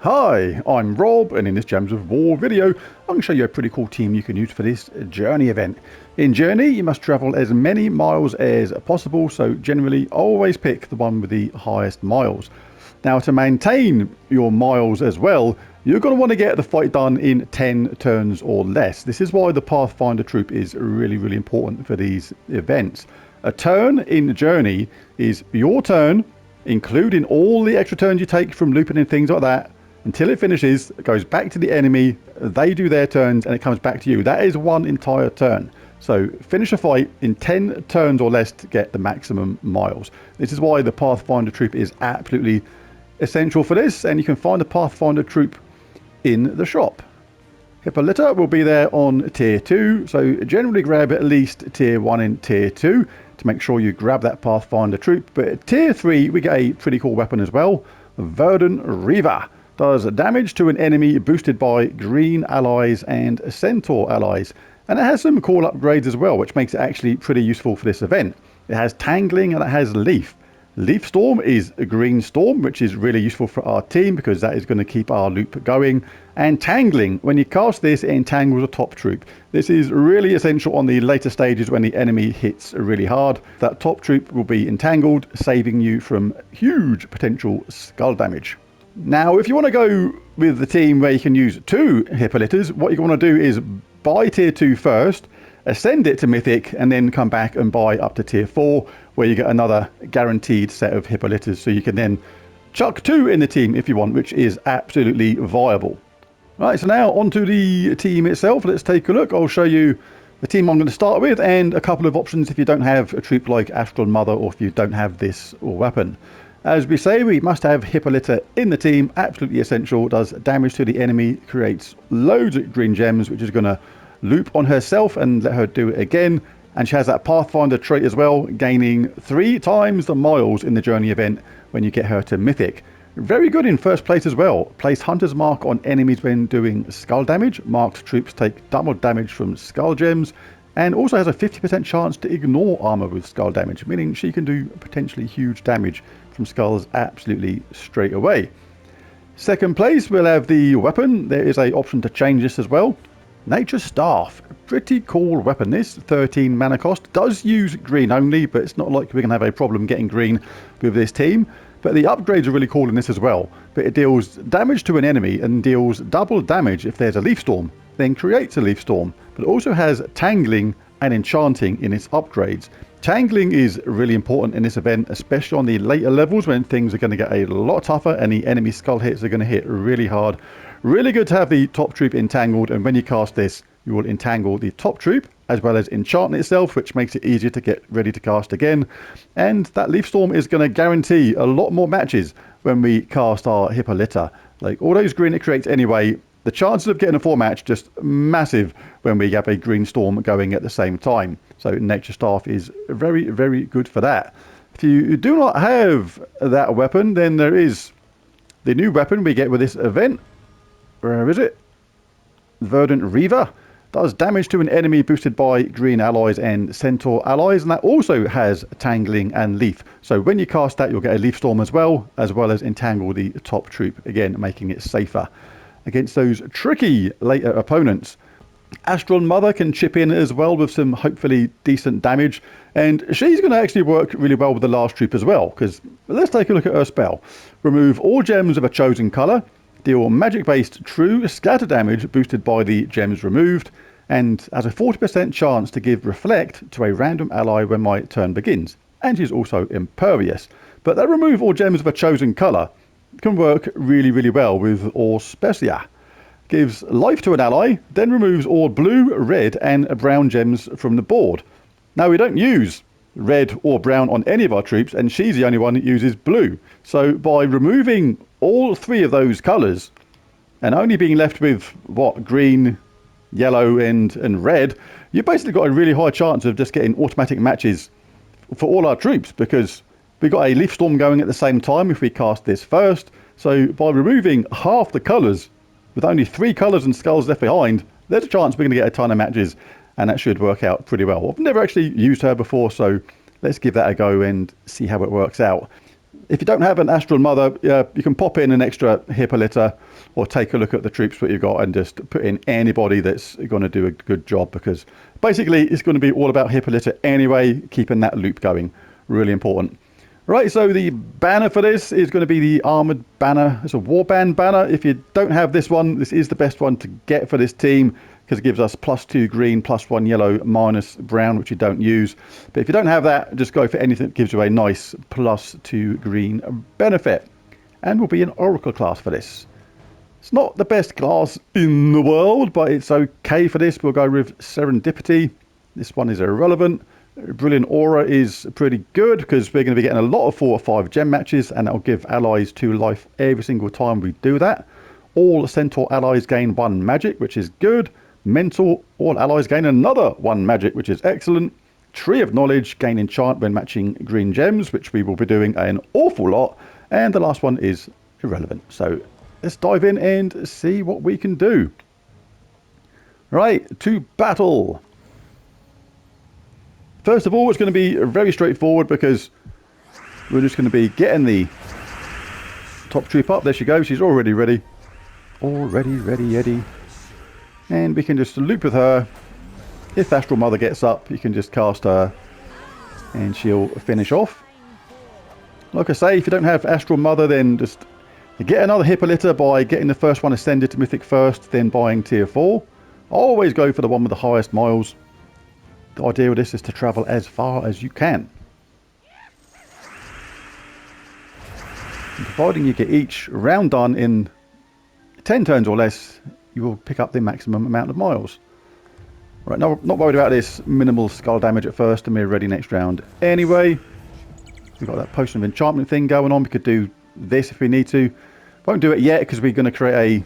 Hi, I'm Rob, and in this Gems of War video, I'm going to show you a pretty cool team you can use for this Journey event. In Journey, you must travel as many miles as possible, so generally always pick the one with the highest miles. Now, to maintain your miles as well, you're going to want to get the fight done in 10 turns or less. This is why the Pathfinder troop is really important for these events. A turn in Journey is your turn, including all the extra turns you take from looping and things like that, until it finishes. It goes back to the enemy, they do their turns, and it comes back to you. That is one entire turn. So finish a fight in 10 turns or less to get the maximum miles. This is why the Pathfinder troop is absolutely essential for this, and you can find the Pathfinder troop in the shop. Hippolyta will be there on tier 2, so generally grab at least tier 1 and tier 2 to make sure you grab that Pathfinder troop. But at tier 3 we get a pretty cool weapon as well, Verdant Reaver. Does damage to an enemy boosted by green allies and centaur allies. And it has some cool upgrades as well, which makes it actually pretty useful for this event. It has Tangling and it has Leaf. Leaf Storm is a green storm, which is really useful for our team because that is going to keep our loop going. And Tangling, when you cast this, it entangles a top troop. This is really essential on the later stages when the enemy hits really hard. That top troop will be entangled, saving you from huge potential skull damage. Now, if you want to go with the team where you can use 2 Hippolytas, what you want to do is buy tier 2 first, ascend it to Mythic, and then come back and buy up to tier 4, where you get another guaranteed set of Hippolytas. So you can then chuck 2 in the team if you want, which is absolutely viable. Right, so now onto the team itself. Let's take a look. I'll show you the team I'm going to start with and a couple of options if you don't have a troop like Astral Mother or if you don't have this weapon. As we say, we must have Hippolyta in the team, absolutely essential, does damage to the enemy, creates loads of green gems, which is going to loop on herself and let her do it again. And she has that Pathfinder trait as well, gaining 3 times the miles in the Journey event when you get her to Mythic. Very good in first place as well. Place Hunter's Mark on enemies when doing skull damage. Marked troops take double damage from skull gems. And also has a 50% chance to ignore armor with skull damage, meaning she can do potentially huge damage from skulls absolutely straight away. Second place, we'll have the weapon. There is an option to change this as well. Nature's Staff, pretty cool weapon this, 13 mana cost. Does use green only, but it's not like we're going to have a problem getting green with this team. But the upgrades are really cool in this as well. But it deals damage to an enemy and deals double damage if there's a Leaf Storm, then creates a Leaf Storm. But it also has Tangling and Enchanting in its upgrades. Tangling is really important in this event, especially on the later levels when things are going to get a lot tougher and the enemy skull hits are going to hit really hard. Really good to have the top troop entangled, and when you cast this, you will entangle the top troop as well as enchant itself, which makes it easier to get ready to cast again. And that Leaf Storm is going to guarantee a lot more matches when we cast our Hippolyta. Like all those green it creates anyway, the chances of getting a 4 match just massive when we have a green storm going at the same time. So Nature's Staff is very good for that. If you do not have that weapon, then there is the new weapon we get with this event. Where is it? Verdant Reaver. Does damage to an enemy boosted by green allies and centaur allies, and that also has Tangling and Leaf. So when you cast that, you'll get a Leaf Storm as well as entangle the top troop, again making it safer against those tricky later opponents. Astral Mother can chip in as well with some hopefully decent damage, and she's going to actually work really well with the last troop as well, because let's take a look at her spell. Remove all gems of a chosen colour, deal magic based true scatter damage boosted by the gems removed, and has a 40% chance to give reflect to a random ally when my turn begins. And she's also impervious. But that remove all gems of a chosen colour can work really well with Auspicia. Gives life to an ally, then removes all blue, red and brown gems from the board. Now we don't use red or brown on any of our troops, and she's the only one that uses blue. So by removing all 3 of those colours and only being left with what, green, yellow and red, you've basically got a really high chance of just getting automatic matches for all our troops, because we've got a Leaf Storm going at the same time if we cast this first. So by removing half the colours with only 3 colours and skulls left behind, there's a chance we're going to get a ton of matches, and that should work out pretty well. I've never actually used her before, so let's give that a go and see how it works out. If you don't have an Astral Mother, you can pop in an extra Hippolyta or take a look at the troops that you've got and just put in anybody that's going to do a good job, because basically it's going to be all about Hippolyta anyway, keeping that loop going. Really important. Right, so the banner for this is going to be the Armoured Banner. It's a Warband banner. If you don't have this one, this is the best one to get for this team, because it gives us +2 green, +1 yellow, -brown, which you don't use. But if you don't have that, just go for anything that gives you a nice +2 green benefit. And we'll be an Oracle class for this. It's not the best class in the world, but it's okay for this. We'll go with Serendipity. This one is irrelevant. Brilliant Aura is pretty good, because we're going to be getting a lot of 4 or 5 gem matches, and that'll give allies 2 life every single time we do that. All Centaur allies gain 1 magic, which is good. Mental, all allies gain another 1 magic, which is excellent. Tree of Knowledge, gain enchant when matching green gems, which we will be doing an awful lot. And the last one is irrelevant. So let's dive in and see what we can do. Right, to battle. First of all, it's going to be very straightforward, because we're just going to be getting the top troop up. There she goes. She's already ready. Already ready. And we can just loop with her. If Astral Mother gets up, you can just cast her and she'll finish off. Like I say, if you don't have Astral Mother, then just get another Hippolyta by getting the first one ascended to Mythic first, then buying tier 4. Always go for the one with the highest miles. The idea of this is to travel as far as you can. And providing you get each round done in 10 turns or less, you will pick up the maximum amount of miles. Right, now not worried about this minimal skull damage at first, and we're ready next round anyway. We've got that potion of enchantment thing going on. We could do this if we need to. Won't do it yet, because we're going to create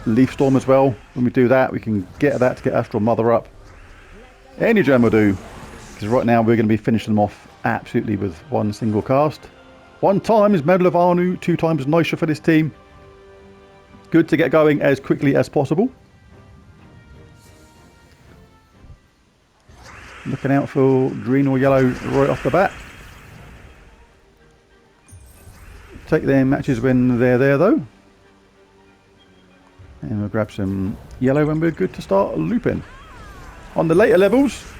a leaf storm as well. When we do that, we can get that to get Astral Mother up. Any gem will do, because right now we're going to be finishing them off absolutely with 1 single cast. 1 times Medal of Anu, 2 times Naisha for this team. Good to get going as quickly as possible. Looking out for green or yellow right off the bat. Take their matches when they're there though. And we'll grab some yellow when we're good to start looping. On the later levels,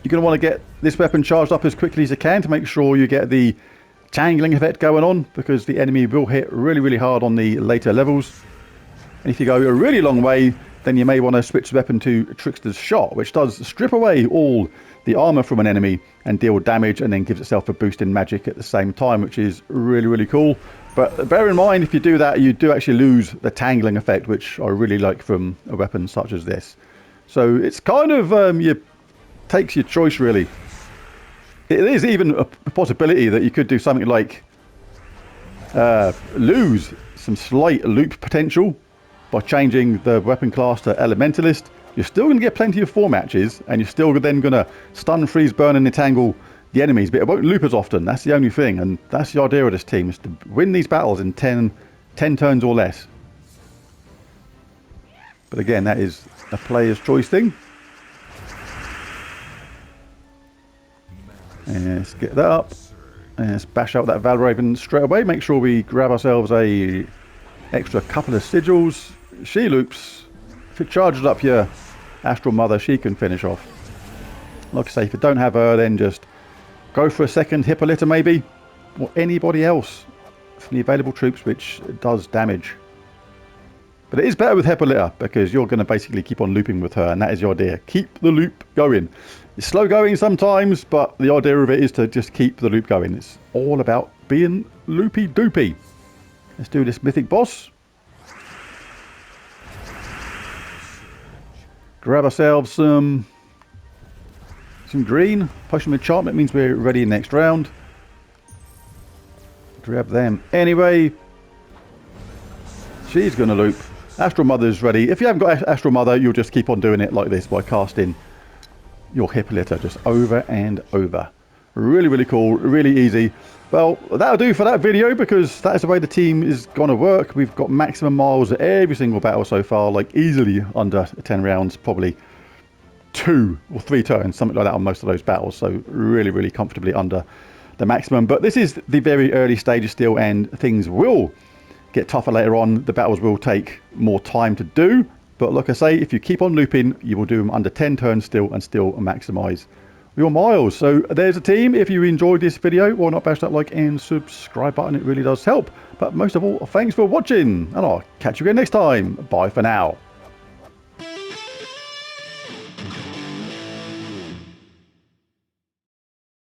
you're going to want to get this weapon charged up as quickly as you can to make sure you get the tangling effect going on, because the enemy will hit really hard on the later levels. And if you go a really long way, then you may want to switch the weapon to Trickster's Shot, which does strip away all the armor from an enemy and deal damage, and then gives itself a boost in magic at the same time, which is really cool. But bear in mind, if you do that, you do actually lose the tangling effect, which I really like from a weapon such as this. So it's kind of takes your choice really. It is even a possibility that you could do something like lose some slight loop potential by changing the weapon class to Elementalist. You're still going to get plenty of 4 matches, and you're still then going to stun, freeze, burn and entangle the enemies, but it won't loop as often. That's the only thing, and that's the idea of this team, is to win these battles in 10 turns or less. But again, that is a player's choice thing. And let's get that up. And let's bash out that Valraven straight away. Make sure we grab ourselves a extra couple of sigils. She loops. If it charges up your Astral Mother, she can finish off. Like I say, if you don't have her, then just go for a second Hippolyta maybe. Or anybody else from the available troops which does damage. But it is better with Hippolyta, because you're going to basically keep on looping with her, and that is the idea. Keep the loop going. It's slow going sometimes, but the idea of it is to just keep the loop going. It's all about being loopy doopy. Let's do this mythic boss. Grab ourselves some green. Potion of enchantment means we're ready next round. Grab them anyway. She's going to loop. Astral Mother's ready. If you haven't got Astral Mother, you'll just keep on doing it like this by casting your Hippolyta just over and over. Really cool, really easy. Well, that'll do for that video, because that is the way the team is going to work. We've got maximum miles at every single battle so far, like easily under 10 rounds, probably 2 or 3 turns, something like that on most of those battles. So really comfortably under the maximum. But this is the very early stages still, and things will get tougher later on. The battles will take more time to do. But like I say, if you keep on looping, you will do them under 10 turns still and still maximize your miles. So there's a team. If you enjoyed this video, why not bash that like and subscribe button? It really does help. But most of all, thanks for watching, and I'll catch you again next time. Bye for now.